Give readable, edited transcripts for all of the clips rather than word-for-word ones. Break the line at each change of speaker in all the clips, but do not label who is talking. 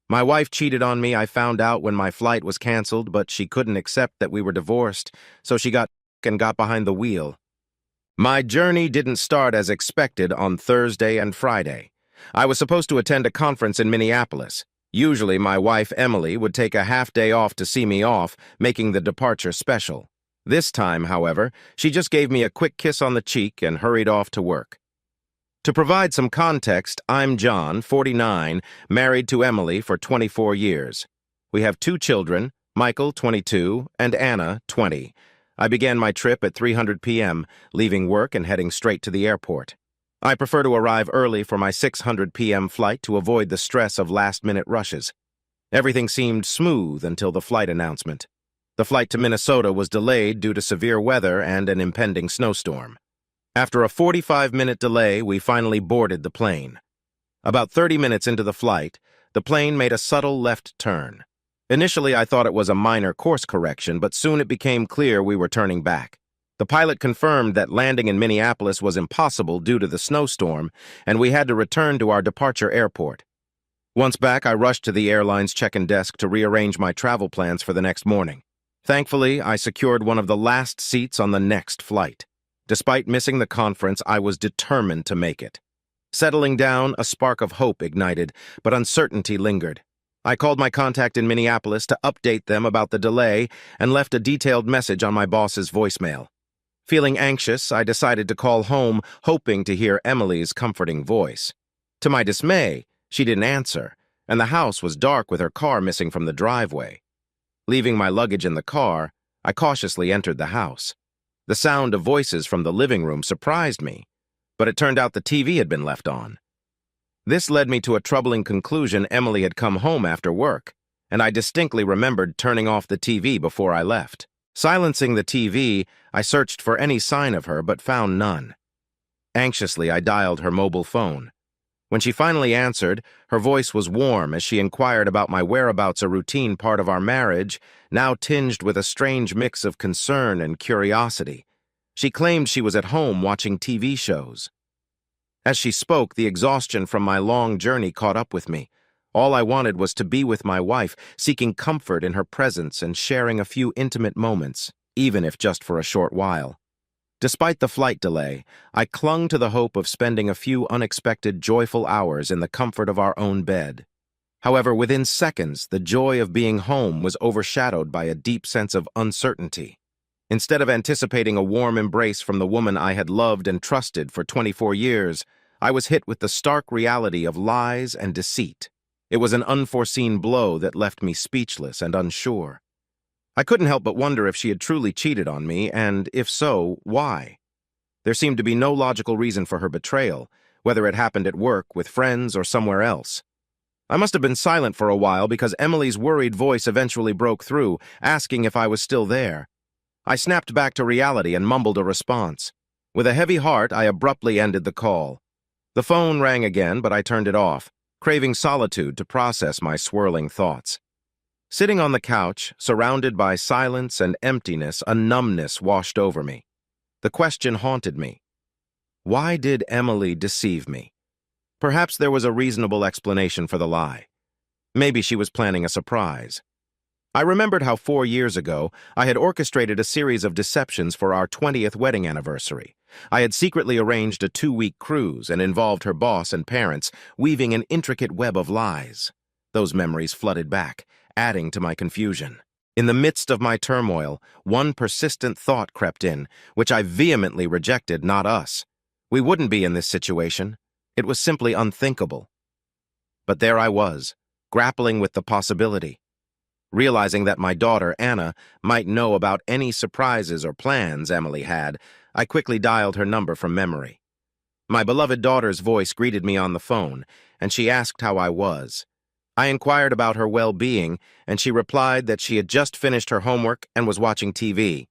My wife cheated on me. I found out when my flight was canceled, but she couldn't accept that we were divorced, so she got behind the wheel. My journey didn't start as expected on Thursday and Friday. I was supposed to attend a conference in Minneapolis. Usually, my wife, Emily, would take a half-day off to see me off, making the departure special. This time, however, she just gave me a quick kiss on the cheek and hurried off to work. To provide some context, I'm John, 49, married to Emily for 24 years. We have 2 children, Michael, 22, and Anna, 20. I began my trip at 3:00 p.m., leaving work and heading straight to the airport. I prefer to arrive early for my 6:00 p.m. flight to avoid the stress of last-minute rushes. Everything seemed smooth until the flight announcement. The flight to Minnesota was delayed due to severe weather and an impending snowstorm. After a 45-minute delay, we finally boarded the plane. About 30 minutes into the flight, the plane made a subtle left turn. Initially, I thought it was a minor course correction, but soon it became clear we were turning back. The pilot confirmed that landing in Minneapolis was impossible due to the snowstorm, and we had to return to our departure airport. Once back, I rushed to the airline's check-in desk to rearrange my travel plans for the next morning. Thankfully, I secured one of the last seats on the next flight. Despite missing the conference, I was determined to make it. Settling down, a spark of hope ignited, but uncertainty lingered. I called my contact in Minneapolis to update them about the delay and left a detailed message on my boss's voicemail. Feeling anxious, I decided to call home, hoping to hear Emily's comforting voice. To my dismay, she didn't answer, and the house was dark with her car missing from the driveway. Leaving my luggage in the car, I cautiously entered the house. The sound of voices from the living room surprised me, but it turned out the TV had been left on. This led me to a troubling conclusion: Emily had come home after work, and I distinctly remembered turning off the TV before I left. Silencing the TV, I searched for any sign of her but found none. Anxiously, I dialed her mobile phone. When she finally answered, her voice was warm as she inquired about my whereabouts, a routine part of our marriage, now tinged with a strange mix of concern and curiosity. She claimed she was at home watching TV shows. As she spoke, the exhaustion from my long journey caught up with me. All I wanted was to be with my wife, seeking comfort in her presence and sharing a few intimate moments, even if just for a short while. Despite the flight delay, I clung to the hope of spending a few unexpected, joyful hours in the comfort of our own bed. However, within seconds, the joy of being home was overshadowed by a deep sense of uncertainty. Instead of anticipating a warm embrace from the woman I had loved and trusted for 24 years, I was hit with the stark reality of lies and deceit. It was an unforeseen blow that left me speechless and unsure. I couldn't help but wonder if she had truly cheated on me, and if so, why? There seemed to be no logical reason for her betrayal, whether it happened at work, with friends, or somewhere else. I must have been silent for a while because Emily's worried voice eventually broke through, asking if I was still there. I snapped back to reality and mumbled a response. With a heavy heart, I abruptly ended the call. The phone rang again, but I turned it off, craving solitude to process my swirling thoughts. Sitting on the couch, surrounded by silence and emptiness, a numbness washed over me. The question haunted me. Why did Emily deceive me? Perhaps there was a reasonable explanation for the lie. Maybe she was planning a surprise. I remembered how 4 years ago I had orchestrated a series of deceptions for our 20th wedding anniversary. I had secretly arranged a 2-week cruise and involved her boss and parents, weaving an intricate web of lies. Those memories flooded back, adding to my confusion. In the midst of my turmoil, one persistent thought crept in, which I vehemently rejected: not us. We wouldn't be in this situation. It was simply unthinkable. But there I was, grappling with the possibility. Realizing that my daughter, Anna, might know about any surprises or plans Emily had, I quickly dialed her number from memory. My beloved daughter's voice greeted me on the phone, and she asked how I was. I inquired about her well-being, and she replied that she had just finished her homework and was watching TV.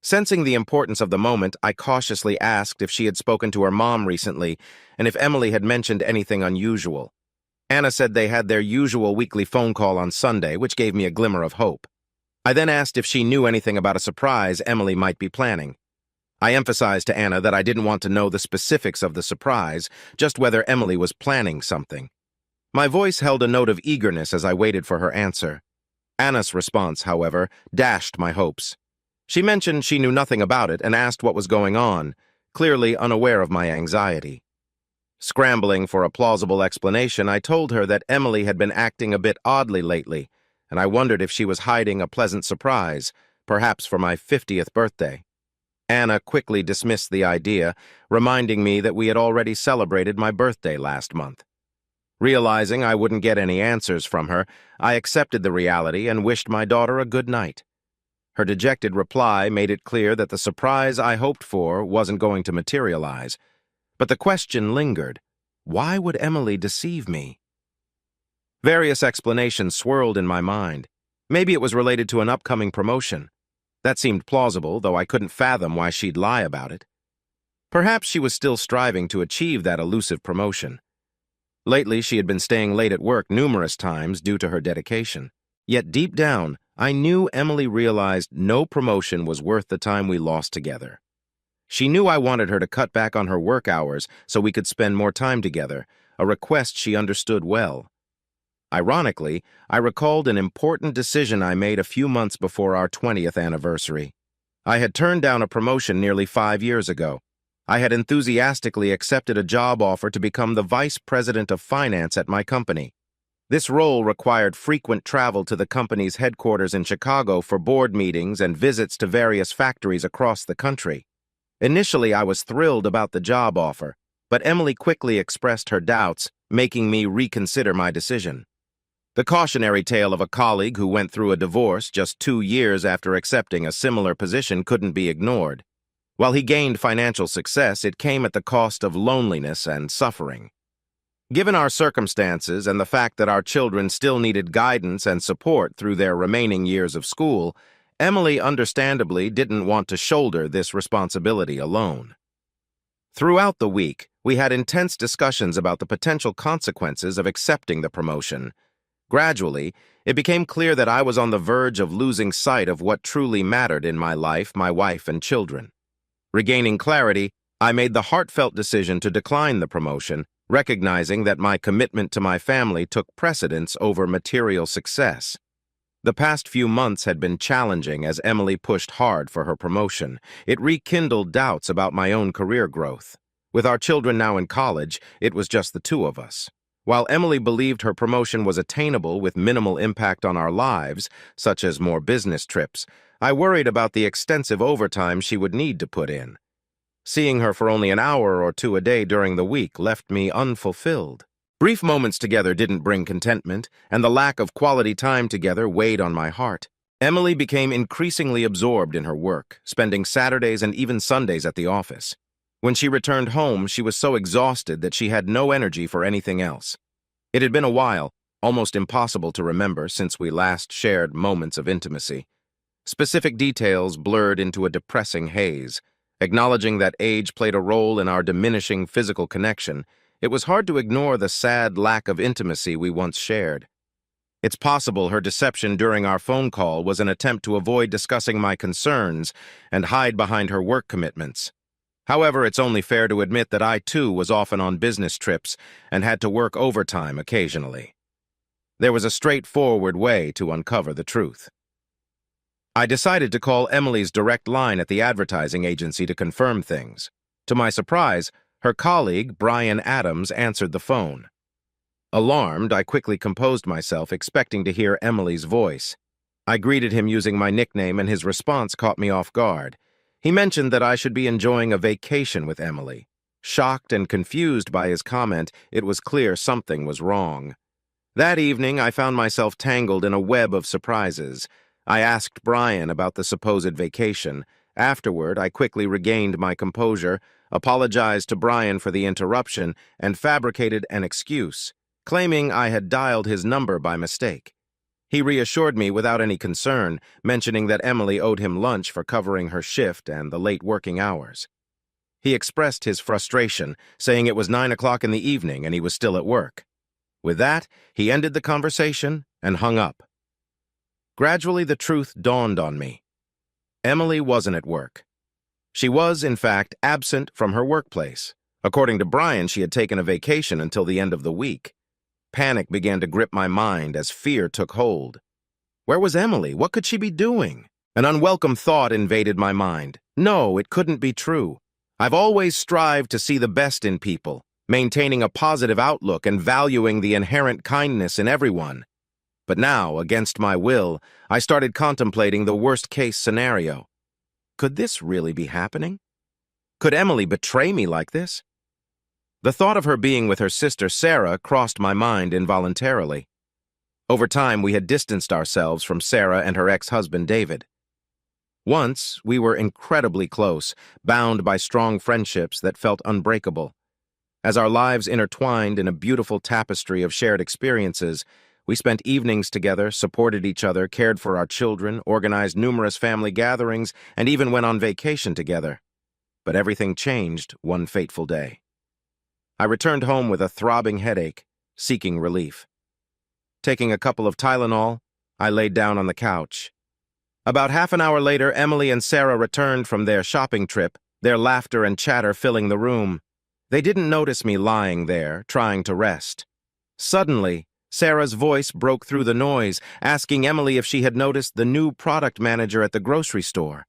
Sensing the importance of the moment, I cautiously asked if she had spoken to her mom recently and if Emily had mentioned anything unusual. Anna said they had their usual weekly phone call on Sunday, which gave me a glimmer of hope. I then asked if she knew anything about a surprise Emily might be planning. I emphasized to Anna that I didn't want to know the specifics of the surprise, just whether Emily was planning something. My voice held a note of eagerness as I waited for her answer. Anna's response, however, dashed my hopes. She mentioned she knew nothing about it and asked what was going on, clearly unaware of my anxiety. Scrambling for a plausible explanation, I told her that Emily had been acting a bit oddly lately, and I wondered if she was hiding a pleasant surprise, perhaps for my 50th birthday. Anna quickly dismissed the idea, reminding me that we had already celebrated my birthday last month. Realizing I wouldn't get any answers from her, I accepted the reality and wished my daughter a good night. Her dejected reply made it clear that the surprise I hoped for wasn't going to materialize. But the question lingered. Why would Emily deceive me? Various explanations swirled in my mind. Maybe it was related to an upcoming promotion. That seemed plausible, though I couldn't fathom why she'd lie about it. Perhaps she was still striving to achieve that elusive promotion. Lately, she had been staying late at work numerous times due to her dedication. Yet deep down, I knew Emily realized no promotion was worth the time we lost together. She knew I wanted her to cut back on her work hours so we could spend more time together, a request she understood well. Ironically, I recalled an important decision I made a few months before our 20th anniversary. I had turned down a promotion nearly 5 years ago. I had enthusiastically accepted a job offer to become the vice president of finance at my company. This role required frequent travel to the company's headquarters in Chicago for board meetings and visits to various factories across the country. Initially, I was thrilled about the job offer, but Emily quickly expressed her doubts, making me reconsider my decision. The cautionary tale of a colleague who went through a divorce just 2 years after accepting a similar position couldn't be ignored. While he gained financial success, it came at the cost of loneliness and suffering. Given our circumstances and the fact that our children still needed guidance and support through their remaining years of school, Emily understandably didn't want to shoulder this responsibility alone. Throughout the week, we had intense discussions about the potential consequences of accepting the promotion. Gradually, it became clear that I was on the verge of losing sight of what truly mattered in my life, my wife, and children. Regaining clarity, I made the heartfelt decision to decline the promotion, recognizing that my commitment to my family took precedence over material success. The past few months had been challenging as Emily pushed hard for her promotion. It rekindled doubts about my own career growth. With our children now in college, it was just the two of us. While Emily believed her promotion was attainable with minimal impact on our lives, such as more business trips, I worried about the extensive overtime she would need to put in. Seeing her for only an hour or two a day during the week left me unfulfilled. Brief moments together didn't bring contentment, and the lack of quality time together weighed on my heart. Emily became increasingly absorbed in her work, spending Saturdays and even Sundays at the office. When she returned home, she was so exhausted that she had no energy for anything else. It had been a while, almost impossible to remember since we last shared moments of intimacy. Specific details blurred into a depressing haze. Acknowledging that age played a role in our diminishing physical connection, it was hard to ignore the sad lack of intimacy we once shared. It's possible her deception during our phone call was an attempt to avoid discussing my concerns and hide behind her work commitments. However, it's only fair to admit that I too was often on business trips and had to work overtime occasionally. There was a straightforward way to uncover the truth. I decided to call Emily's direct line at the advertising agency to confirm things. To my surprise, her colleague, Brian Adams, answered the phone. Alarmed, I quickly composed myself, expecting to hear Emily's voice. I greeted him using my nickname, and his response caught me off guard. He mentioned that I should be enjoying a vacation with Emily. Shocked and confused by his comment, it was clear something was wrong. That evening, I found myself tangled in a web of surprises. I asked Brian about the supposed vacation. Afterward, I quickly regained my composure, apologized to Brian for the interruption, and fabricated an excuse, claiming I had dialed his number by mistake. He reassured me without any concern, mentioning that Emily owed him lunch for covering her shift and the late working hours. He expressed his frustration, saying it was 9 o'clock in the evening and he was still at work. With that, he ended the conversation and hung up. Gradually, the truth dawned on me. Emily wasn't at work. She was, in fact, absent from her workplace. According to Brian, she had taken a vacation until the end of the week. Panic began to grip my mind as fear took hold. Where was Emily? What could she be doing? An unwelcome thought invaded my mind. No, it couldn't be true. I've always strived to see the best in people, maintaining a positive outlook and valuing the inherent kindness in everyone. But now, against my will, I started contemplating the worst-case scenario. Could this really be happening? Could Emily betray me like this? The thought of her being with her sister Sarah crossed my mind involuntarily. Over time, we had distanced ourselves from Sarah and her ex-husband David. Once, we were incredibly close, bound by strong friendships that felt unbreakable. As our lives intertwined in a beautiful tapestry of shared experiences, we spent evenings together, supported each other, cared for our children, organized numerous family gatherings, and even went on vacation together. But everything changed one fateful day. I returned home with a throbbing headache, seeking relief. Taking a couple of Tylenol, I laid down on the couch. About half an hour later, Emily and Sarah returned from their shopping trip, their laughter and chatter filling the room. They didn't notice me lying there, trying to rest. Suddenly, Sarah's voice broke through the noise, asking Emily if she had noticed the new product manager at the grocery store.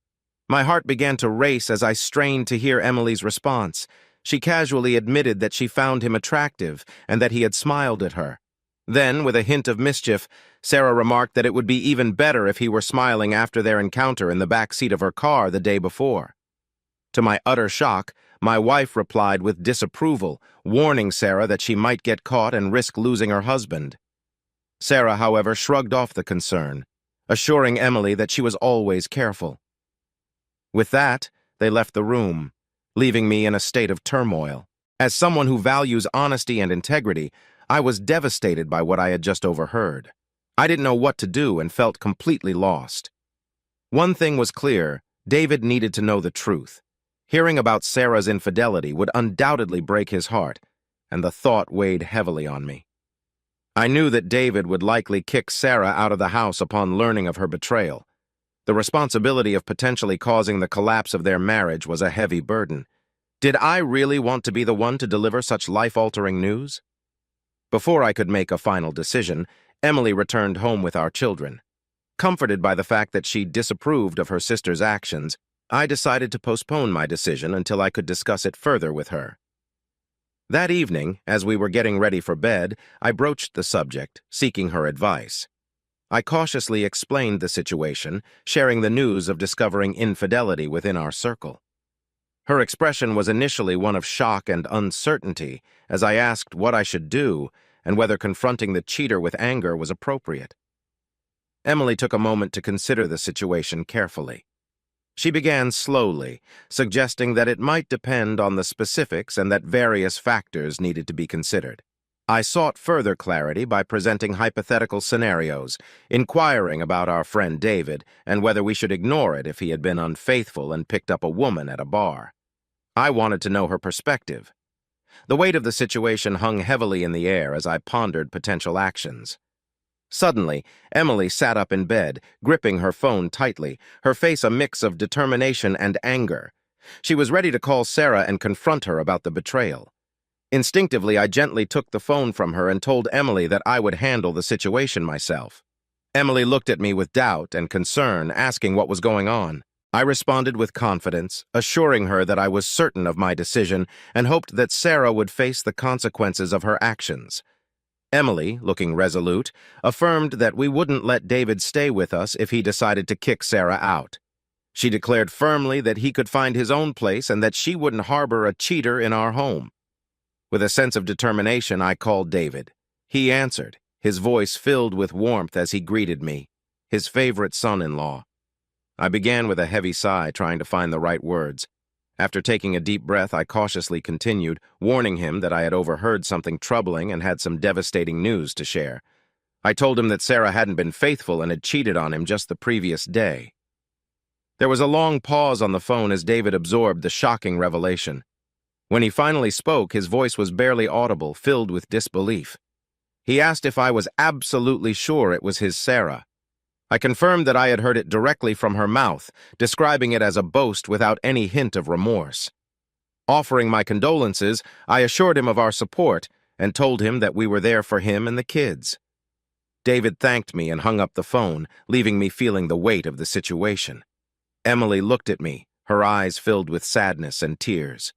My heart began to race as I strained to hear Emily's response. She casually admitted that she found him attractive and that he had smiled at her. Then, with a hint of mischief, Sarah remarked that it would be even better if he were smiling after their encounter in the back seat of her car the day before. To my utter shock, my wife replied with disapproval, warning Sarah that she might get caught and risk losing her husband. Sarah, however, shrugged off the concern, assuring Emily that she was always careful. With that, they left the room, leaving me in a state of turmoil. As someone who values honesty and integrity, I was devastated by what I had just overheard. I didn't know what to do and felt completely lost. One thing was clear: David needed to know the truth. Hearing about Sarah's infidelity would undoubtedly break his heart, and the thought weighed heavily on me. I knew that David would likely kick Sarah out of the house upon learning of her betrayal. The responsibility of potentially causing the collapse of their marriage was a heavy burden. Did I really want to be the one to deliver such life-altering news? Before I could make a final decision, Emily returned home with our children. Comforted by the fact that she disapproved of her sister's actions, I decided to postpone my decision until I could discuss it further with her. That evening, as we were getting ready for bed, I broached the subject, seeking her advice. I cautiously explained the situation, sharing the news of discovering infidelity within our circle. Her expression was initially one of shock and uncertainty as I asked what I should do and whether confronting the cheater with anger was appropriate. Emily took a moment to consider the situation carefully. She began slowly, suggesting that it might depend on the specifics and that various factors needed to be considered. I sought further clarity by presenting hypothetical scenarios, inquiring about our friend David and whether we should ignore it if he had been unfaithful and picked up a woman at a bar. I wanted to know her perspective. The weight of the situation hung heavily in the air as I pondered potential actions. Suddenly, Emily sat up in bed, gripping her phone tightly, her face a mix of determination and anger. She was ready to call Sarah and confront her about the betrayal. Instinctively, I gently took the phone from her and told Emily that I would handle the situation myself. Emily looked at me with doubt and concern, asking what was going on. I responded with confidence, assuring her that I was certain of my decision and hoped that Sarah would face the consequences of her actions. Emily, looking resolute, affirmed that we wouldn't let David stay with us if he decided to kick Sarah out. She declared firmly that he could find his own place and that she wouldn't harbor a cheater in our home. With a sense of determination, I called David. He answered, his voice filled with warmth as he greeted me, his favorite son-in-law. I began with a heavy sigh, trying to find the right words. After taking a deep breath, I cautiously continued, warning him that I had overheard something troubling and had some devastating news to share. I told him that Sarah hadn't been faithful and had cheated on him just the previous day. There was a long pause on the phone as David absorbed the shocking revelation. When he finally spoke, his voice was barely audible, filled with disbelief. He asked if I was absolutely sure it was his Sarah. I confirmed that I had heard it directly from her mouth, describing it as a boast without any hint of remorse. Offering my condolences, I assured him of our support, and told him that we were there for him and the kids. David thanked me and hung up the phone, leaving me feeling the weight of the situation. Emily looked at me, her eyes filled with sadness and tears.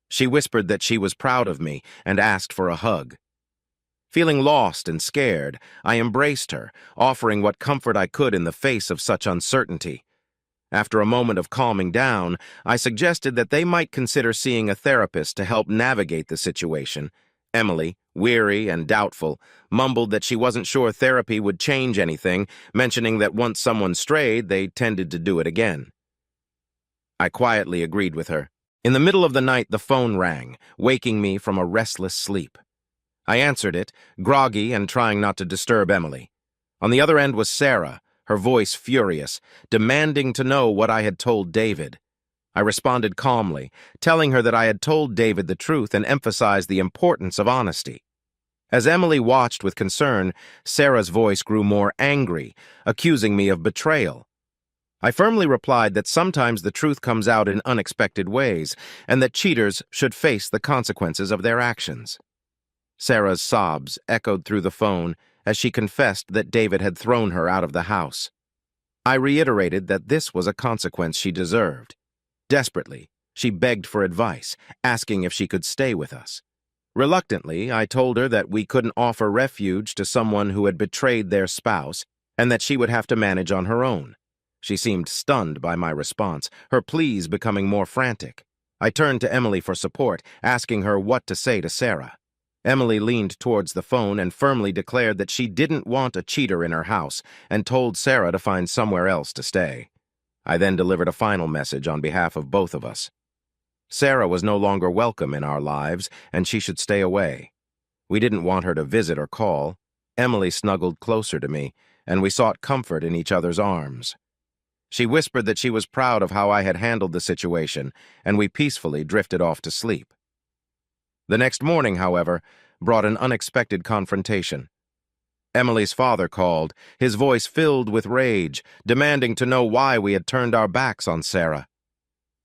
She whispered that she was proud of me and asked for a hug. Feeling lost and scared, I embraced her, offering what comfort I could in the face of such uncertainty. After a moment of calming down, I suggested that they might consider seeing a therapist to help navigate the situation. Emily, weary and doubtful, mumbled that she wasn't sure therapy would change anything, mentioning that once someone strayed, they tended to do it again. I quietly agreed with her. In the middle of the night, the phone rang, waking me from a restless sleep. I answered it, groggy and trying not to disturb Emily. On the other end was Sarah, her voice furious, demanding to know what I had told David. I responded calmly, telling her that I had told David the truth and emphasized the importance of honesty. As Emily watched with concern, Sarah's voice grew more angry, accusing me of betrayal. I firmly replied that sometimes the truth comes out in unexpected ways, and that cheaters should face the consequences of their actions. Sarah's sobs echoed through the phone as she confessed that David had thrown her out of the house. I reiterated that this was a consequence she deserved. Desperately, she begged for advice, asking if she could stay with us. Reluctantly, I told her that we couldn't offer refuge to someone who had betrayed their spouse and that she would have to manage on her own. She seemed stunned by my response, her pleas becoming more frantic. I turned to Emily for support, asking her what to say to Sarah. Emily leaned towards the phone and firmly declared that she didn't want a cheater in her house and told Sarah to find somewhere else to stay. I then delivered a final message on behalf of both of us. Sarah was no longer welcome in our lives, and she should stay away. We didn't want her to visit or call. Emily snuggled closer to me, and we sought comfort in each other's arms. She whispered that she was proud of how I had handled the situation, and we peacefully drifted off to sleep. The next morning, however, brought an unexpected confrontation. Emily's father called, his voice filled with rage, demanding to know why we had turned our backs on Sarah.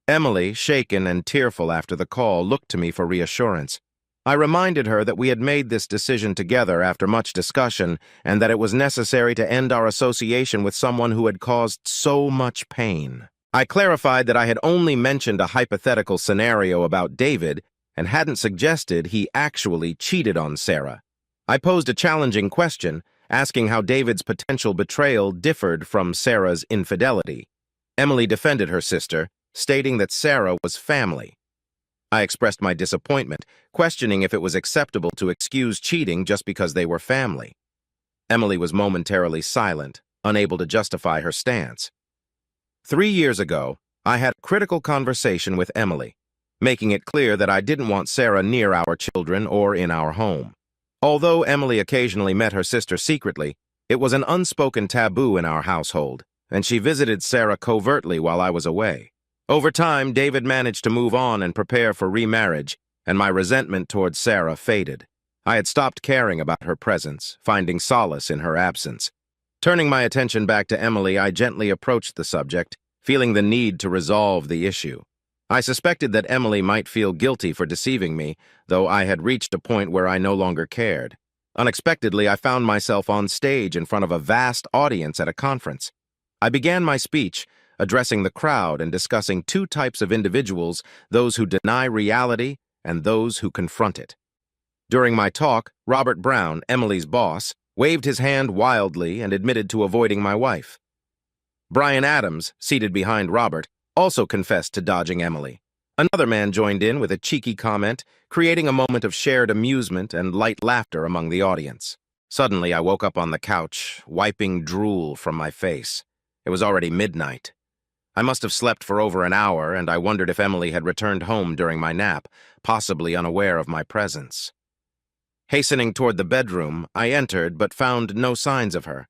Emily, shaken and tearful after the call, looked to me for reassurance. I reminded her that we had made this decision together after much discussion and that it was necessary to end our association with someone who had caused so much pain. I clarified that I had only mentioned a hypothetical scenario about David and hadn't suggested he actually cheated on Sarah. I posed a challenging question, asking how David's potential betrayal differed from Sarah's infidelity. Emily defended her sister, stating that Sarah was family. I expressed my disappointment, questioning if it was acceptable to excuse cheating just because they were family. Emily was momentarily silent, unable to justify her stance. 3 years ago, I had a critical conversation with Emily, making it clear that I didn't want Sarah near our children or in our home. Although Emily occasionally met her sister secretly, it was an unspoken taboo in our household, and she visited Sarah covertly while I was away. Over time, David managed to move on and prepare for remarriage, and my resentment towards Sarah faded. I had stopped caring about her presence, finding solace in her absence. Turning my attention back to Emily, I gently approached the subject, feeling the need to resolve the issue. I suspected that Emily might feel guilty for deceiving me, though I had reached a point where I no longer cared. Unexpectedly, I found myself on stage in front of a vast audience at a conference. I began my speech, addressing the crowd and discussing two types of individuals, those who deny reality and those who confront it. During my talk, Robert Brown, Emily's boss, waved his hand wildly and admitted to avoiding my wife. Brian Adams, seated behind Robert, also confessed to dodging Emily. Another man joined in with a cheeky comment, creating a moment of shared amusement and light laughter among the audience. Suddenly, I woke up on the couch, wiping drool from my face. It was already midnight. I must have slept for over an hour, and I wondered if Emily had returned home during my nap, possibly unaware of my presence. Hastening toward the bedroom, I entered but found no signs of her.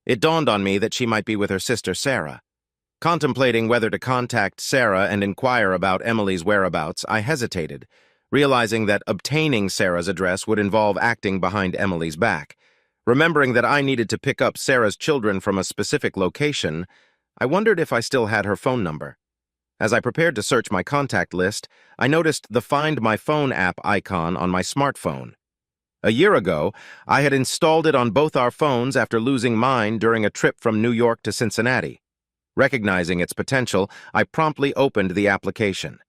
It dawned on me that she might be with her sister Sarah. Contemplating whether to contact Sarah and inquire about Emily's whereabouts, I hesitated, realizing that obtaining Sarah's address would involve acting behind Emily's back. Remembering that I needed to pick up Sarah's children from a specific location, I wondered if I still had her phone number. As I prepared to search my contact list, I noticed the Find My Phone app icon on my smartphone. A year ago, I had installed it on both our phones after losing mine during a trip from New York to Cincinnati. Recognizing its potential, I promptly opened the application.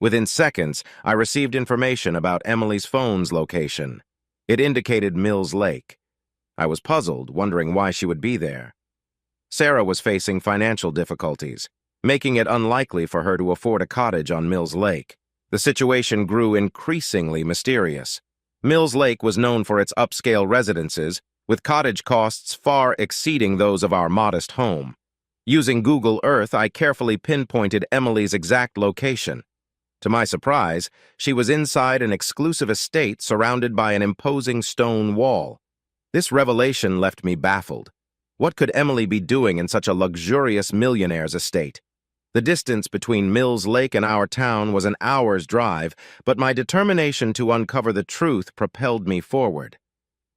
Within seconds, I received information about Emily's phone's location. It indicated Mills Lake. I was puzzled, wondering why she would be there. Sarah was facing financial difficulties, making it unlikely for her to afford a cottage on Mills Lake. The situation grew increasingly mysterious. Mills Lake was known for its upscale residences, with cottage costs far exceeding those of our modest home. Using Google Earth, I carefully pinpointed Emily's exact location. To my surprise, she was inside an exclusive estate surrounded by an imposing stone wall. This revelation left me baffled. What could Emily be doing in such a luxurious millionaire's estate? The distance between Mills Lake and our town was an hour's drive, but my determination to uncover the truth propelled me forward.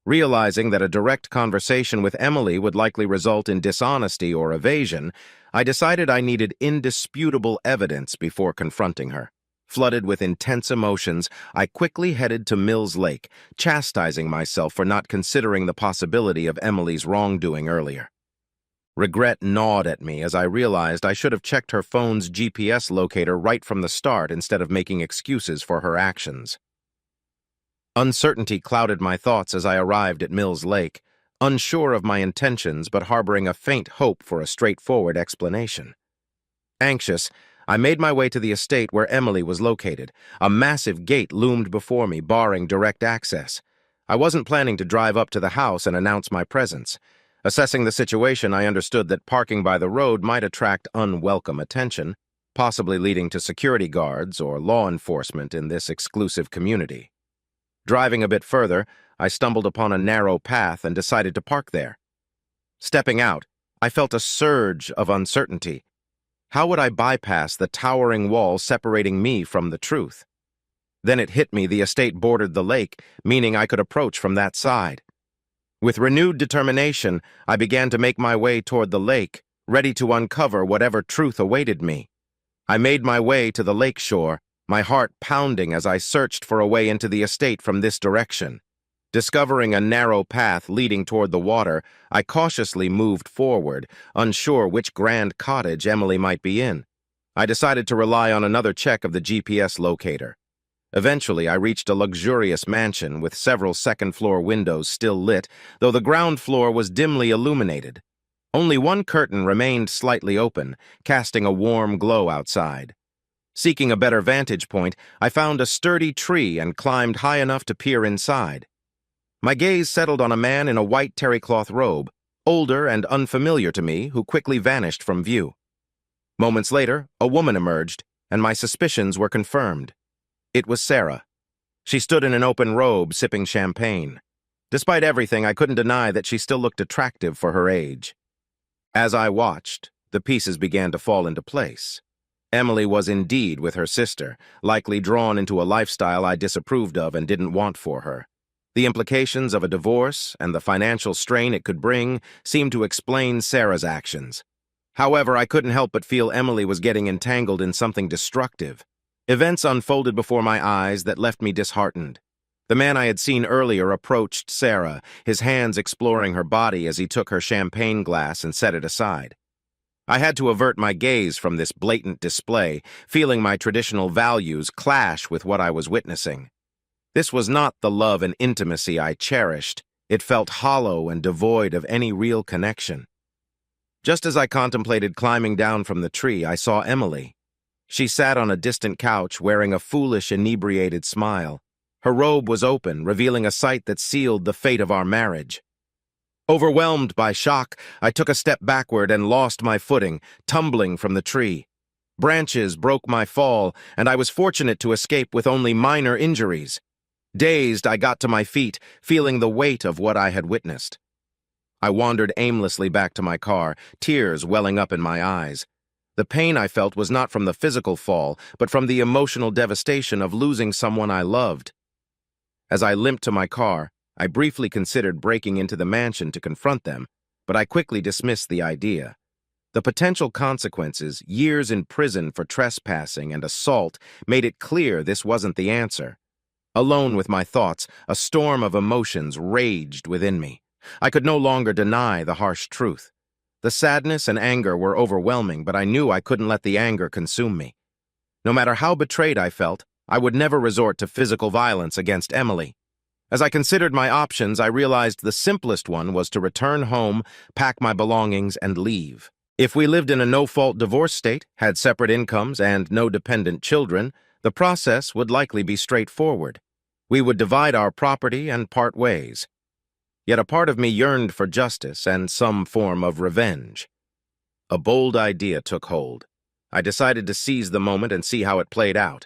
Realizing that a direct conversation with Emily would likely result in dishonesty or evasion, I decided I needed indisputable evidence before confronting her. Flooded with intense emotions, I quickly headed to Mills Lake, chastising myself for not considering the possibility of Emily's wrongdoing earlier. Regret gnawed at me as I realized I should have checked her phone's GPS locator right from the start instead of making excuses for her actions. Uncertainty clouded my thoughts as I arrived at Mills Lake, unsure of my intentions but harboring a faint hope for a straightforward explanation. Anxious, I made my way to the estate where Emily was located. A massive gate loomed before me, barring direct access. I wasn't planning to drive up to the house and announce my presence. Assessing the situation, I understood that parking by the road might attract unwelcome attention, possibly leading to security guards or law enforcement in this exclusive community. Driving a bit further, I stumbled upon a narrow path and decided to park there. Stepping out, I felt a surge of uncertainty. How would I bypass the towering wall separating me from the truth? Then it hit me the estate bordered the lake, meaning I could approach from that side. With renewed determination, I began to make my way toward the lake, ready to uncover whatever truth awaited me. I made my way to the lake shore, my heart pounding as I searched for a way into the estate from this direction. Discovering a narrow path leading toward the water, I cautiously moved forward, unsure which grand cottage Emily might be in. I decided to rely on another check of the GPS locator. Eventually, I reached a luxurious mansion with several second-floor windows still lit, though the ground floor was dimly illuminated. Only one curtain remained slightly open, casting a warm glow outside. Seeking a better vantage point, I found a sturdy tree and climbed high enough to peer inside. My gaze settled on a man in a white terrycloth robe, older and unfamiliar to me, who quickly vanished from view. Moments later, a woman emerged, and my suspicions were confirmed. It was Sarah. She stood in an open robe, sipping champagne. Despite everything, I couldn't deny that she still looked attractive for her age. As I watched, the pieces began to fall into place. Emily was indeed with her sister, likely drawn into a lifestyle I disapproved of and didn't want for her. The implications of a divorce and the financial strain it could bring seemed to explain Sarah's actions. However, I couldn't help but feel Emily was getting entangled in something destructive. Events unfolded before my eyes that left me disheartened. The man I had seen earlier approached Sarah, his hands exploring her body as he took her champagne glass and set it aside. I had to avert my gaze from this blatant display, feeling my traditional values clash with what I was witnessing. This was not the love and intimacy I cherished. It felt hollow and devoid of any real connection. Just as I contemplated climbing down from the tree, I saw Emily. She sat on a distant couch wearing a foolish, inebriated smile. Her robe was open, revealing a sight that sealed the fate of our marriage. Overwhelmed by shock, I took a step backward and lost my footing, tumbling from the tree. Branches broke my fall, and I was fortunate to escape with only minor injuries. Dazed, I got to my feet, feeling the weight of what I had witnessed. I wandered aimlessly back to my car, tears welling up in my eyes. The pain I felt was not from the physical fall, but from the emotional devastation of losing someone I loved. As I limped to my car, I briefly considered breaking into the mansion to confront them, but I quickly dismissed the idea. The potential consequences, years in prison for trespassing and assault, made it clear this wasn't the answer. Alone with my thoughts, a storm of emotions raged within me. I could no longer deny the harsh truth. The sadness and anger were overwhelming, but I knew I couldn't let the anger consume me. No matter how betrayed I felt, I would never resort to physical violence against Emily. As I considered my options, I realized the simplest one was to return home, pack my belongings, and leave. If we lived in a no-fault divorce state, had separate incomes, and no dependent children, the process would likely be straightforward. We would divide our property and part ways. Yet a part of me yearned for justice and some form of revenge. A bold idea took hold. I decided to seize the moment and see how it played out.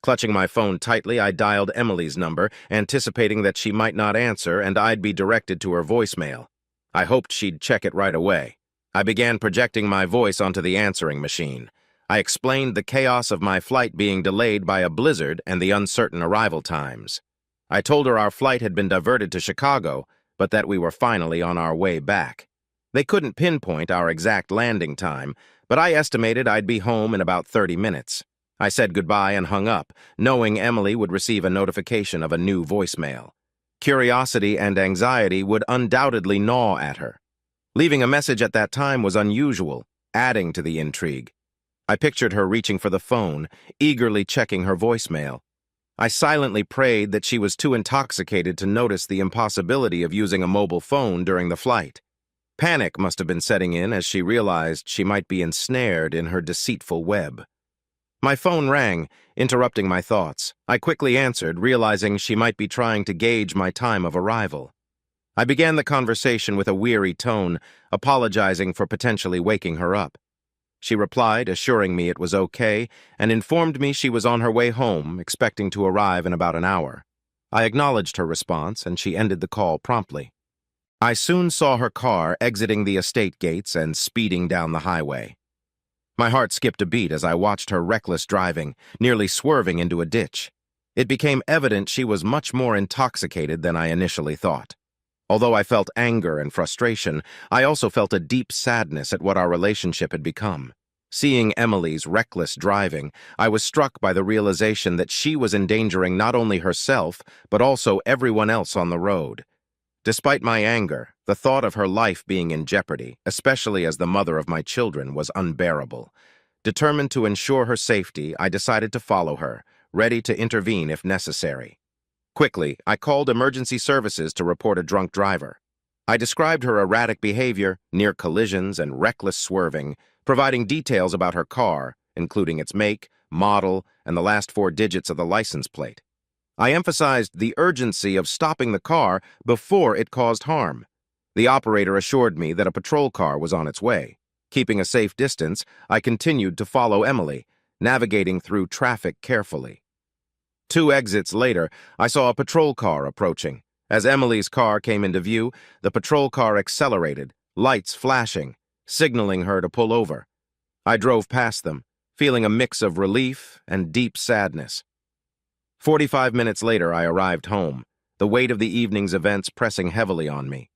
Clutching my phone tightly, I dialed Emily's number, anticipating that she might not answer and I'd be directed to her voicemail. I hoped she'd check it right away. I began projecting my voice onto the answering machine. I explained the chaos of my flight being delayed by a blizzard and the uncertain arrival times. I told her our flight had been diverted to Chicago, but that we were finally on our way back. They couldn't pinpoint our exact landing time, but I estimated I'd be home in about 30 minutes. I said goodbye and hung up, knowing Emily would receive a notification of a new voicemail. Curiosity and anxiety would undoubtedly gnaw at her. Leaving a message at that time was unusual, adding to the intrigue. I pictured her reaching for the phone, eagerly checking her voicemail. I silently prayed that she was too intoxicated to notice the impossibility of using a mobile phone during the flight. Panic must have been setting in as she realized she might be ensnared in her deceitful web. My phone rang, interrupting my thoughts. I quickly answered, realizing she might be trying to gauge my time of arrival. I began the conversation with a weary tone, apologizing for potentially waking her up. She replied, assuring me it was okay, and informed me she was on her way home, expecting to arrive in about an hour. I acknowledged her response, and she ended the call promptly. I soon saw her car exiting the estate gates and speeding down the highway. My heart skipped a beat as I watched her reckless driving, nearly swerving into a ditch. It became evident she was much more intoxicated than I initially thought. Although I felt anger and frustration, I also felt a deep sadness at what our relationship had become. Seeing Emily's reckless driving, I was struck by the realization that she was endangering not only herself, but also everyone else on the road. Despite my anger, the thought of her life being in jeopardy, especially as the mother of my children, was unbearable. Determined to ensure her safety, I decided to follow her, ready to intervene if necessary. Quickly, I called emergency services to report a drunk driver. I described her erratic behavior, near collisions, and reckless swerving, providing details about her car, including its make, model, and the last 4 digits of the license plate. I emphasized the urgency of stopping the car before it caused harm. The operator assured me that a patrol car was on its way. Keeping a safe distance, I continued to follow Emily, navigating through traffic carefully. 2 exits later, I saw a patrol car approaching. As Emily's car came into view, the patrol car accelerated, lights flashing, signaling her to pull over. I drove past them, feeling a mix of relief and deep sadness. 45 minutes later, I arrived home, the weight of the evening's events pressing heavily on me.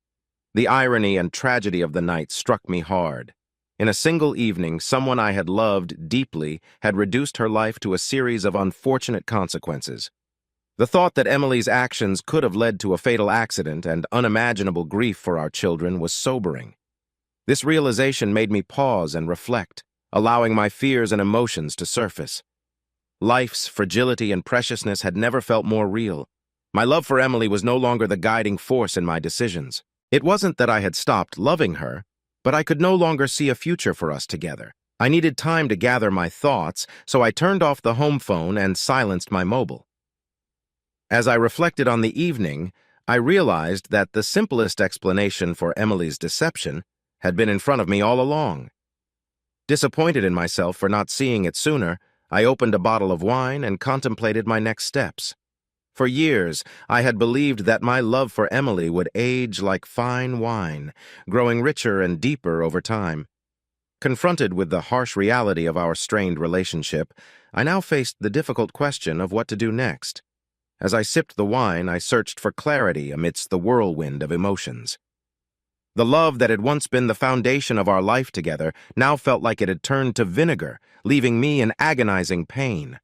The irony and tragedy of the night struck me hard. In a single evening, someone I had loved deeply had reduced her life to a series of unfortunate consequences. The thought that Emily's actions could have led to a fatal accident and unimaginable grief for our children was sobering. This realization made me pause and reflect, allowing my fears and emotions to surface. Life's fragility and preciousness had never felt more real. My love for Emily was no longer the guiding force in my decisions. It wasn't that I had stopped loving her, but I could no longer see a future for us together. I needed time to gather my thoughts, so I turned off the home phone and silenced my mobile. As I reflected on the evening, I realized that the simplest explanation for Emily's deception had been in front of me all along. Disappointed in myself for not seeing it sooner, I opened a bottle of wine and contemplated my next steps. For years, I had believed that my love for Emily would age like fine wine, growing richer and deeper over time. Confronted with the harsh reality of our strained relationship, I now faced the difficult question of what to do next. As I sipped the wine, I searched for clarity amidst the whirlwind of emotions. The love that had once been the foundation of our life together now felt like it had turned to vinegar, leaving me in agonizing pain.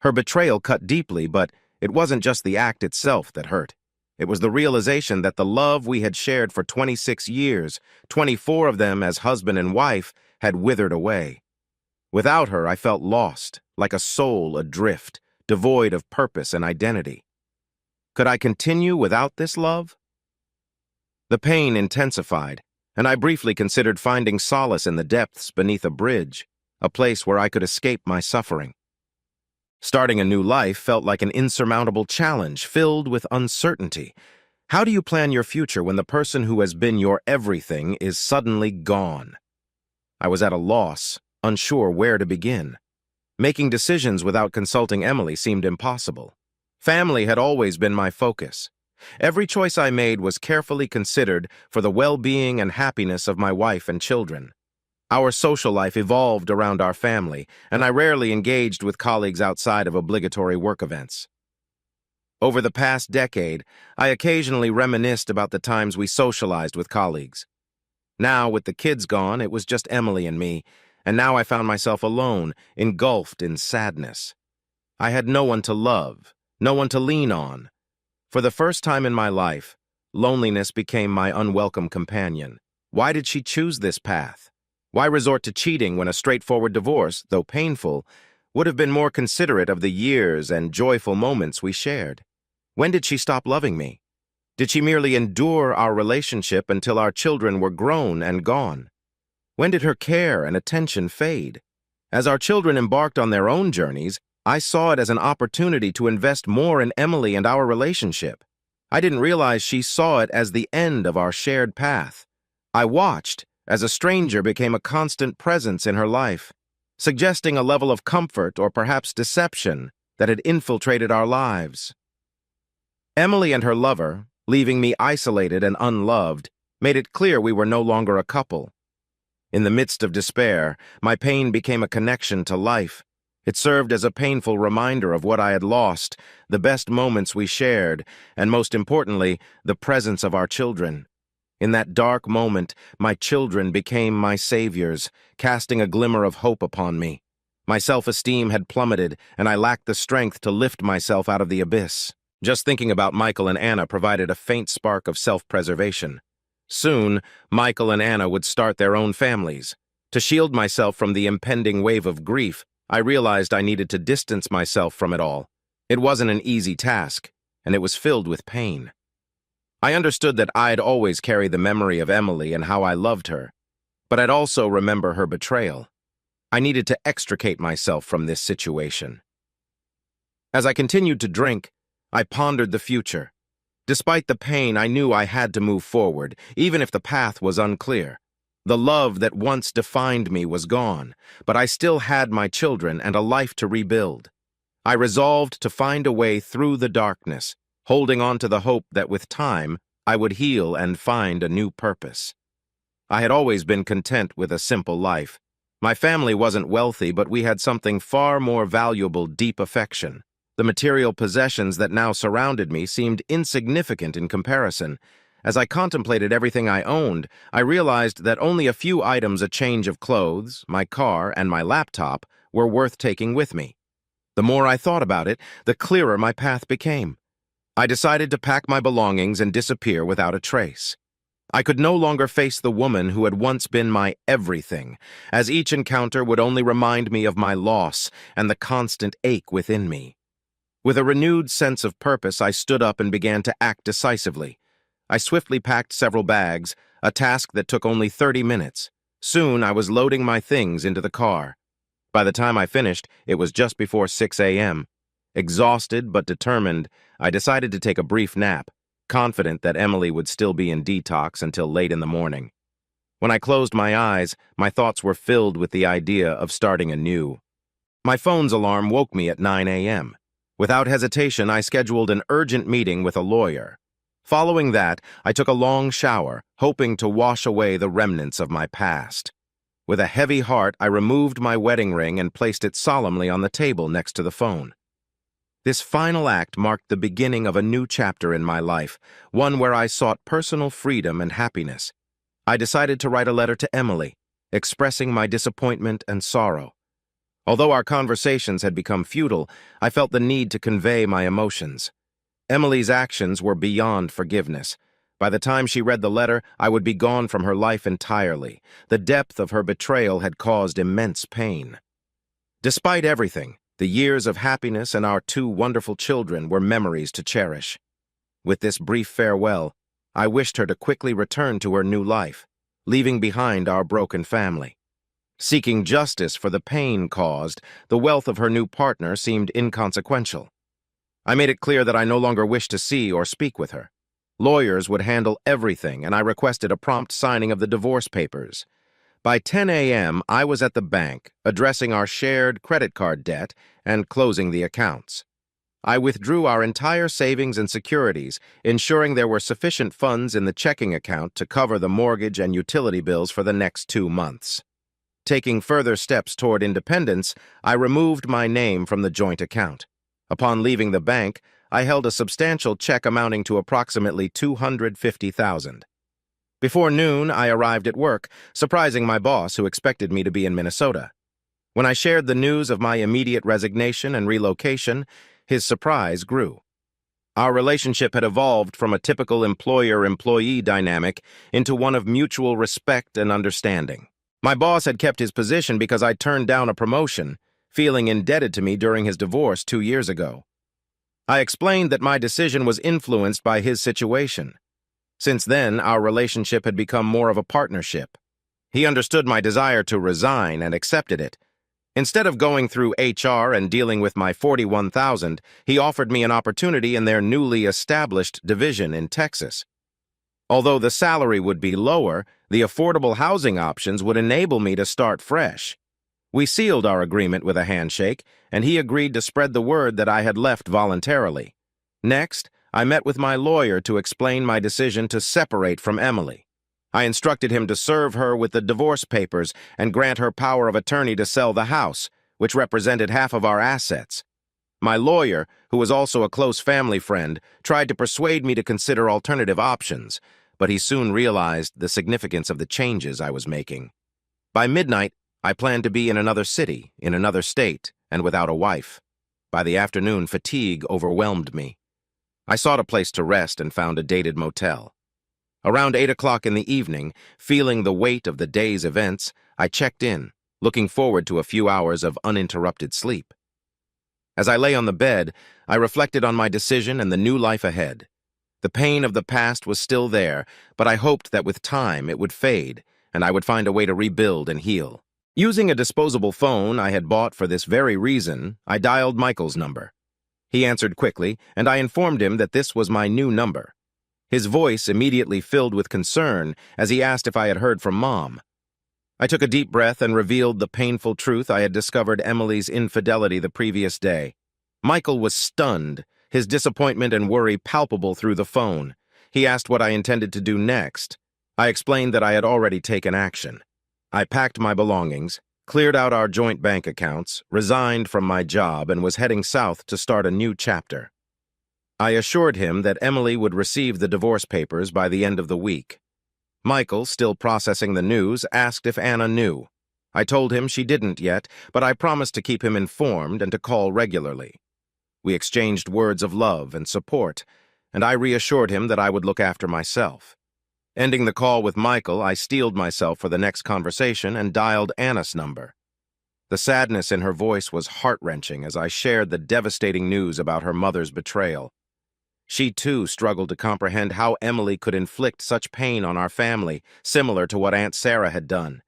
Her betrayal cut deeply, but It wasn't just the act itself that hurt. It was the realization that the love we had shared for 26 years, 24 of them as husband and wife, had withered away. Without her, I felt lost, like a soul adrift, devoid of purpose and identity. Could I continue without this love? The pain intensified, and I briefly considered finding solace in the depths beneath a bridge, a place where I could escape my suffering. Starting a new life felt like an insurmountable challenge filled with uncertainty. How do you plan your future when the person who has been your everything is suddenly gone? I was at a loss, unsure where to begin. Making decisions without consulting Emily seemed impossible. Family had always been my focus. Every choice I made was carefully considered for the well-being and happiness of my wife and children. Our social life evolved around our family, and I rarely engaged with colleagues outside of obligatory work events. Over the past decade, I occasionally reminisced about the times we socialized with colleagues. Now, with the kids gone, it was just Emily and me, and now I found myself alone, engulfed in sadness. I had no one to love, no one to lean on. For the first time in my life, loneliness became my unwelcome companion. Why did she choose this path? Why resort to cheating when a straightforward divorce, though painful, would have been more considerate of the years and joyful moments we shared? When did she stop loving me? Did she merely endure our relationship until our children were grown and gone? When did her care and attention fade? As our children embarked on their own journeys, I saw it as an opportunity to invest more in Emily and our relationship. I didn't realize she saw it as the end of our shared path. I watched as a stranger became a constant presence in her life, suggesting a level of comfort or perhaps deception that had infiltrated our lives. Emily and her lover, leaving me isolated and unloved, made it clear we were no longer a couple. In the midst of despair, my pain became a connection to life. It served as a painful reminder of what I had lost, the best moments we shared, and most importantly, the presence of our children. In that dark moment, my children became my saviors, casting a glimmer of hope upon me. My self-esteem had plummeted, and I lacked the strength to lift myself out of the abyss. Just thinking about Michael and Anna provided a faint spark of self-preservation. Soon, Michael and Anna would start their own families. To shield myself from the impending wave of grief, I realized I needed to distance myself from it all. It wasn't an easy task, and it was filled with pain. I understood that I'd always carry the memory of Emily and how I loved her, but I'd also remember her betrayal. I needed to extricate myself from this situation. As I continued to drink, I pondered the future. Despite the pain, I knew I had to move forward, even if the path was unclear. The love that once defined me was gone, but I still had my children and a life to rebuild. I resolved to find a way through the darkness, holding on to the hope that with time, I would heal and find a new purpose. I had always been content with a simple life. My family wasn't wealthy, but we had something far more valuable: deep affection. The material possessions that now surrounded me seemed insignificant in comparison. As I contemplated everything I owned, I realized that only a few items, a change of clothes, my car, and my laptop, were worth taking with me. The more I thought about it, the clearer my path became. I decided to pack my belongings and disappear without a trace. I could no longer face the woman who had once been my everything, as each encounter would only remind me of my loss and the constant ache within me. With a renewed sense of purpose, I stood up and began to act decisively. I swiftly packed several bags, a task that took only 30 minutes. Soon, I was loading my things into the car. By the time I finished, it was just before 6 a.m. Exhausted but determined, I decided to take a brief nap, confident that Emily would still be in detox until late in the morning. When I closed my eyes, my thoughts were filled with the idea of starting anew. My phone's alarm woke me at 9 a.m. Without hesitation, I scheduled an urgent meeting with a lawyer. Following that, I took a long shower, hoping to wash away the remnants of my past. With a heavy heart, I removed my wedding ring and placed it solemnly on the table next to the phone. This final act marked the beginning of a new chapter in my life, one where I sought personal freedom and happiness. I decided to write a letter to Emily, expressing my disappointment and sorrow. Although our conversations had become futile, I felt the need to convey my emotions. Emily's actions were beyond forgiveness. By the time she read the letter, I would be gone from her life entirely. The depth of her betrayal had caused immense pain. Despite everything, the years of happiness and our two wonderful children were memories to cherish. With this brief farewell, I wished her to quickly return to her new life, leaving behind our broken family. Seeking justice for the pain caused, the wealth of her new partner seemed inconsequential. I made it clear that I no longer wished to see or speak with her. Lawyers would handle everything, and I requested a prompt signing of the divorce papers. By 10 a.m., I was at the bank, addressing our shared credit card debt and closing the accounts. I withdrew our entire savings and securities, ensuring there were sufficient funds in the checking account to cover the mortgage and utility bills for the next 2 months. Taking further steps toward independence, I removed my name from the joint account. Upon leaving the bank, I held a substantial check amounting to approximately $250,000. Before noon, I arrived at work, surprising my boss, who expected me to be in Minnesota. When I shared the news of my immediate resignation and relocation, his surprise grew. Our relationship had evolved from a typical employer-employee dynamic into one of mutual respect and understanding. My boss had kept his position because I turned down a promotion, feeling indebted to me during his divorce 2 years ago. I explained that my decision was influenced by his situation. Since then, our relationship had become more of a partnership. He understood my desire to resign and accepted it. Instead of going through HR and dealing with my $41,000, he offered me an opportunity in their newly established division in Texas. Although the salary would be lower, the affordable housing options would enable me to start fresh. We sealed our agreement with a handshake, and he agreed to spread the word that I had left voluntarily. Next, I met with my lawyer to explain my decision to separate from Emily. I instructed him to serve her with the divorce papers and grant her power of attorney to sell the house, which represented half of our assets. My lawyer, who was also a close family friend, tried to persuade me to consider alternative options, but he soon realized the significance of the changes I was making. By midnight, I planned to be in another city, in another state, and without a wife. By the afternoon, fatigue overwhelmed me. I sought a place to rest and found a dated motel. Around 8 o'clock in the evening, feeling the weight of the day's events, I checked in, looking forward to a few hours of uninterrupted sleep. As I lay on the bed, I reflected on my decision and the new life ahead. The pain of the past was still there, but I hoped that with time it would fade, and I would find a way to rebuild and heal. Using a disposable phone I had bought for this very reason, I dialed Michael's number. He answered quickly, and I informed him that this was my new number. His voice immediately filled with concern as he asked if I had heard from Mom. I took a deep breath and revealed the painful truth I had discovered Emily's infidelity the previous day. Michael was stunned, his disappointment and worry palpable through the phone. He asked what I intended to do next. I explained that I had already taken action. I packed my belongings, cleared out our joint bank accounts, resigned from my job, and was heading south to start a new chapter. I assured him that Emily would receive the divorce papers by the end of the week. Michael, still processing the news, asked if Anna knew. I told him she didn't yet, but I promised to keep him informed and to call regularly. We exchanged words of love and support, and I reassured him that I would look after myself. Ending the call with Michael, I steeled myself for the next conversation and dialed Anna's number. The sadness in her voice was heart-wrenching as I shared the devastating news about her mother's betrayal. She, too, struggled to comprehend how Emily could inflict such pain on our family, similar to what Aunt Sarah had done.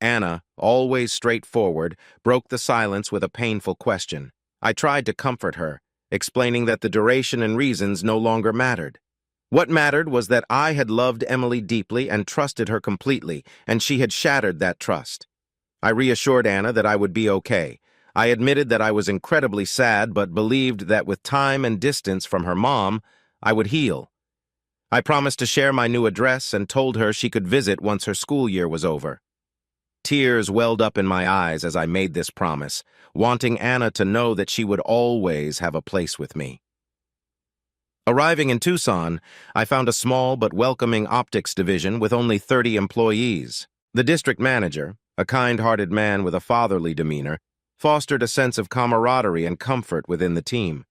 Anna, always straightforward, broke the silence with a painful question. I tried to comfort her, explaining that the duration and reasons no longer mattered. What mattered was that I had loved Emily deeply and trusted her completely, and she had shattered that trust. I reassured Anna that I would be okay. I admitted that I was incredibly sad, but believed that with time and distance from her mom, I would heal. I promised to share my new address and told her she could visit once her school year was over. Tears welled up in my eyes as I made this promise, wanting Anna to know that she would always have a place with me. Arriving in Tucson, I found a small but welcoming optics division with only 30 employees. The district manager, a kind-hearted man with a fatherly demeanor, fostered a sense of camaraderie and comfort within the team.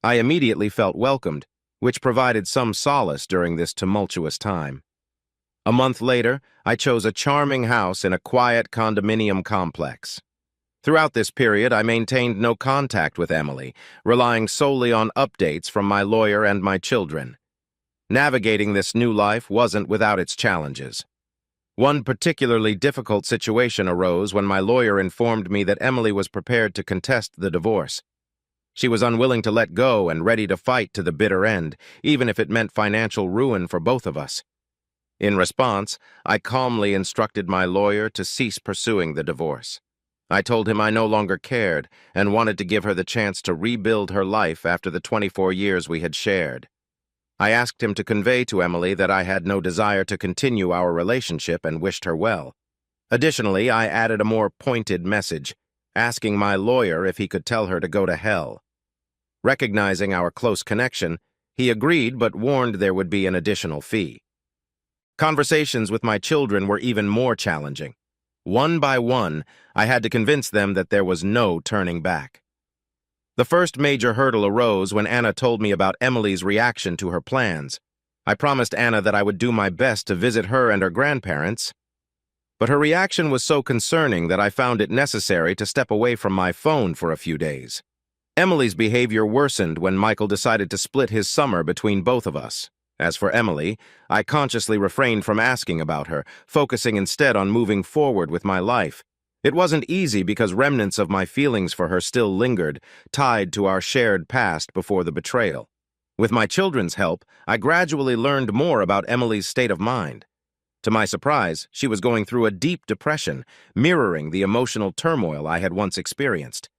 I immediately felt welcomed, which provided some solace during this tumultuous time. A month later, I chose a charming house in a quiet condominium complex. Throughout this period, I maintained no contact with Emily, relying solely on updates from my lawyer and my children. Navigating this new life wasn't without its challenges. One particularly difficult situation arose when my lawyer informed me that Emily was prepared to contest the divorce. She was unwilling to let go and ready to fight to the bitter end, even if it meant financial ruin for both of us. In response, I calmly instructed my lawyer to cease pursuing the divorce. I told him I no longer cared and wanted to give her the chance to rebuild her life after the 24 years we had shared. I asked him to convey to Emily that I had no desire to continue our relationship and wished her well. Additionally, I added a more pointed message, asking my lawyer if he could tell her to go to hell. Recognizing our close connection, he agreed but warned there would be an additional fee. Conversations with my children were even more challenging. One by one, I had to convince them that there was no turning back. The first major hurdle arose when Anna told me about Emily's reaction to her plans. I promised Anna that I would do my best to visit her and her grandparents, but her reaction was so concerning that I found it necessary to step away from my phone for a few days. Emily's behavior worsened when Michael decided to split his summer between both of us. As for Emily, I consciously refrained from asking about her, focusing instead on moving forward with my life. It wasn't easy because remnants of my feelings for her still lingered, tied to our shared past before the betrayal. With my children's help, I gradually learned more about Emily's state of mind. To my surprise, she was going through a deep depression, mirroring the emotional turmoil I had once experienced.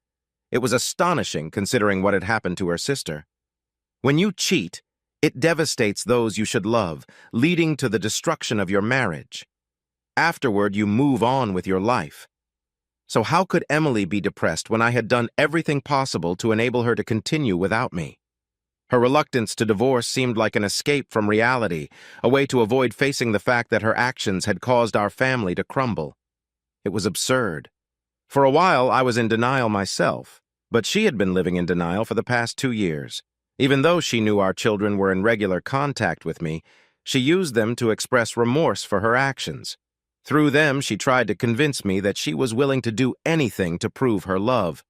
It was astonishing considering what had happened to her sister. When you cheat, it devastates those you should love, leading to the destruction of your marriage. Afterward, you move on with your life. So how could Emily be depressed when I had done everything possible to enable her to continue without me? Her reluctance to divorce seemed like an escape from reality, a way to avoid facing the fact that her actions had caused our family to crumble. It was absurd. For a while, I was in denial myself, but she had been living in denial for the past 2 years. Even though she knew our children were in regular contact with me, she used them to express remorse for her actions. Through them, she tried to convince me that she was willing to do anything to prove her love.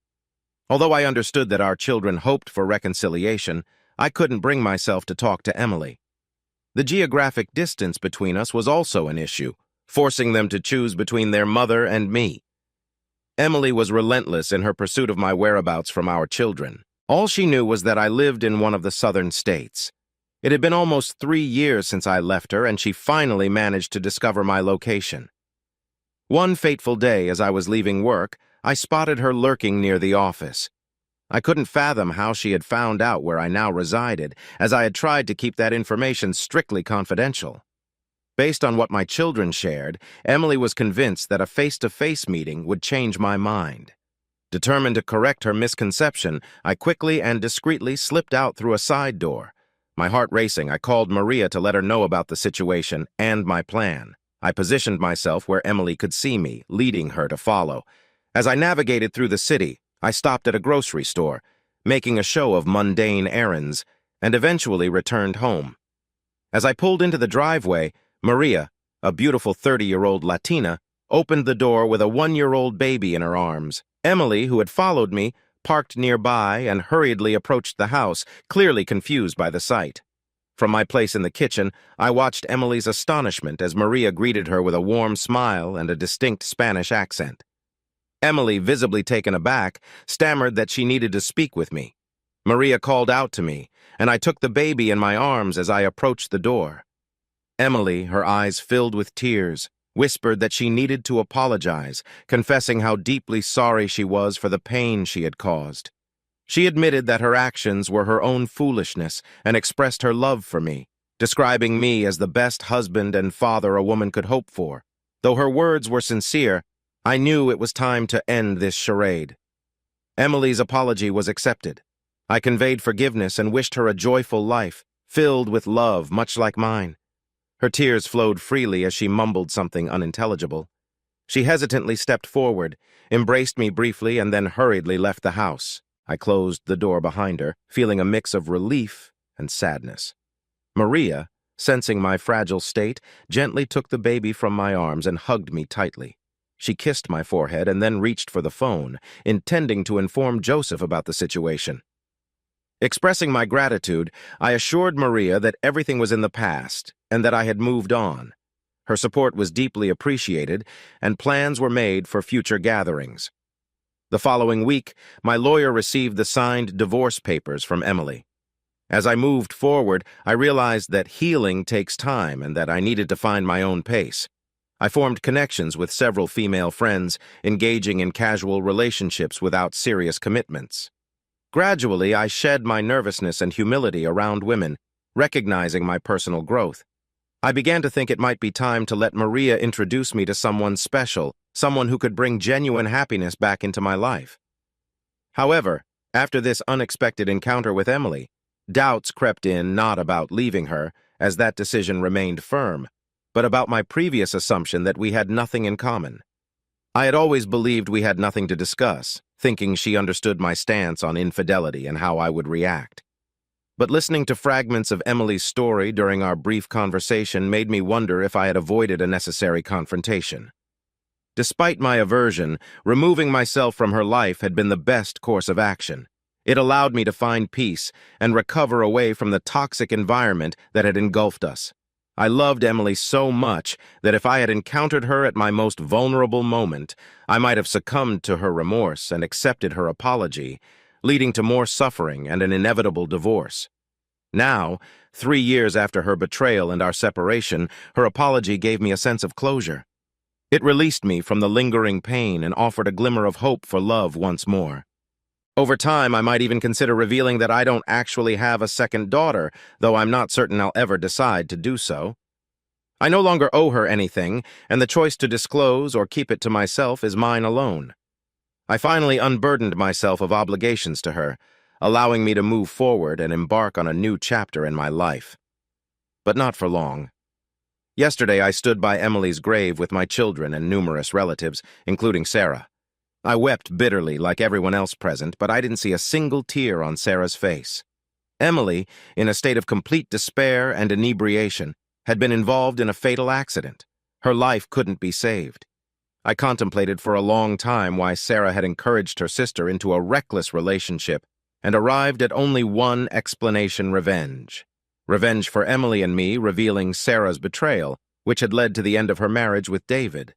Although I understood that our children hoped for reconciliation, I couldn't bring myself to talk to Emily. The geographic distance between us was also an issue, forcing them to choose between their mother and me. Emily was relentless in her pursuit of my whereabouts from our children. All she knew was that I lived in one of the southern states. It had been almost 3 years since I left her, and she finally managed to discover my location. One fateful day, as I was leaving work, I spotted her lurking near the office. I couldn't fathom how she had found out where I now resided, as I had tried to keep that information strictly confidential. Based on what my children shared, Emily was convinced that a face-to-face meeting would change my mind. Determined to correct her misconception, I quickly and discreetly slipped out through a side door. My heart racing, I called Maria to let her know about the situation and my plan. I positioned myself where Emily could see me, leading her to follow. As I navigated through the city, I stopped at a grocery store, making a show of mundane errands, and eventually returned home. As I pulled into the driveway, Maria, a beautiful 30-year-old Latina, opened the door with a 1-year-old baby in her arms. Emily, who had followed me, parked nearby and hurriedly approached the house, clearly confused by the sight. From my place in the kitchen, I watched Emily's astonishment as Maria greeted her with a warm smile and a distinct Spanish accent. Emily, visibly taken aback, stammered that she needed to speak with me. Maria called out to me, and I took the baby in my arms as I approached the door. Emily, her eyes filled with tears, whispered that she needed to apologize, confessing how deeply sorry she was for the pain she had caused. She admitted that her actions were her own foolishness and expressed her love for me, describing me as the best husband and father a woman could hope for. Though her words were sincere, I knew it was time to end this charade. Emily's apology was accepted. I conveyed forgiveness and wished her a joyful life, filled with love, much like mine. Her tears flowed freely as she mumbled something unintelligible. She hesitantly stepped forward, embraced me briefly, and then hurriedly left the house. I closed the door behind her, feeling a mix of relief and sadness. Maria, sensing my fragile state, gently took the baby from my arms and hugged me tightly. She kissed my forehead and then reached for the phone, intending to inform Joseph about the situation. Expressing my gratitude, I assured Maria that everything was in the past and that I had moved on. Her support was deeply appreciated, and plans were made for future gatherings. The following week, my lawyer received the signed divorce papers from Emily. As I moved forward, I realized that healing takes time and that I needed to find my own pace. I formed connections with several female friends, engaging in casual relationships without serious commitments. Gradually, I shed my nervousness and humility around women, recognizing my personal growth. I began to think it might be time to let Maria introduce me to someone special, someone who could bring genuine happiness back into my life. However, after this unexpected encounter with Emily, doubts crept in not about leaving her, as that decision remained firm, but about my previous assumption that we had nothing in common. I had always believed we had nothing to discuss, thinking she understood my stance on infidelity and how I would react. But listening to fragments of Emily's story during our brief conversation made me wonder if I had avoided a necessary confrontation. Despite my aversion, removing myself from her life had been the best course of action. It allowed me to find peace and recover away from the toxic environment that had engulfed us. I loved Emily so much that if I had encountered her at my most vulnerable moment, I might have succumbed to her remorse and accepted her apology, leading to more suffering and an inevitable divorce. Now, 3 years after her betrayal and our separation, her apology gave me a sense of closure. It released me from the lingering pain and offered a glimmer of hope for love once more. Over time, I might even consider revealing that I don't actually have a second daughter, though I'm not certain I'll ever decide to do so. I no longer owe her anything, and the choice to disclose or keep it to myself is mine alone. I finally unburdened myself of obligations to her, allowing me to move forward and embark on a new chapter in my life. But not for long. Yesterday, I stood by Emily's grave with my children and numerous relatives, including Sarah. I wept bitterly like everyone else present, but I didn't see a single tear on Sarah's face. Emily, in a state of complete despair and inebriation, had been involved in a fatal accident. Her life couldn't be saved. I contemplated for a long time why Sarah had encouraged her sister into a reckless relationship and arrived at only one explanation: revenge. Revenge for Emily and me, revealing Sarah's betrayal, which had led to the end of her marriage with David.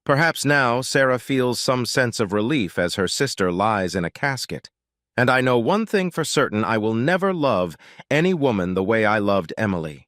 Perhaps now Sarah feels some sense of relief as her sister lies in a casket. And I know one thing for certain: I will never love any woman the way I loved Emily.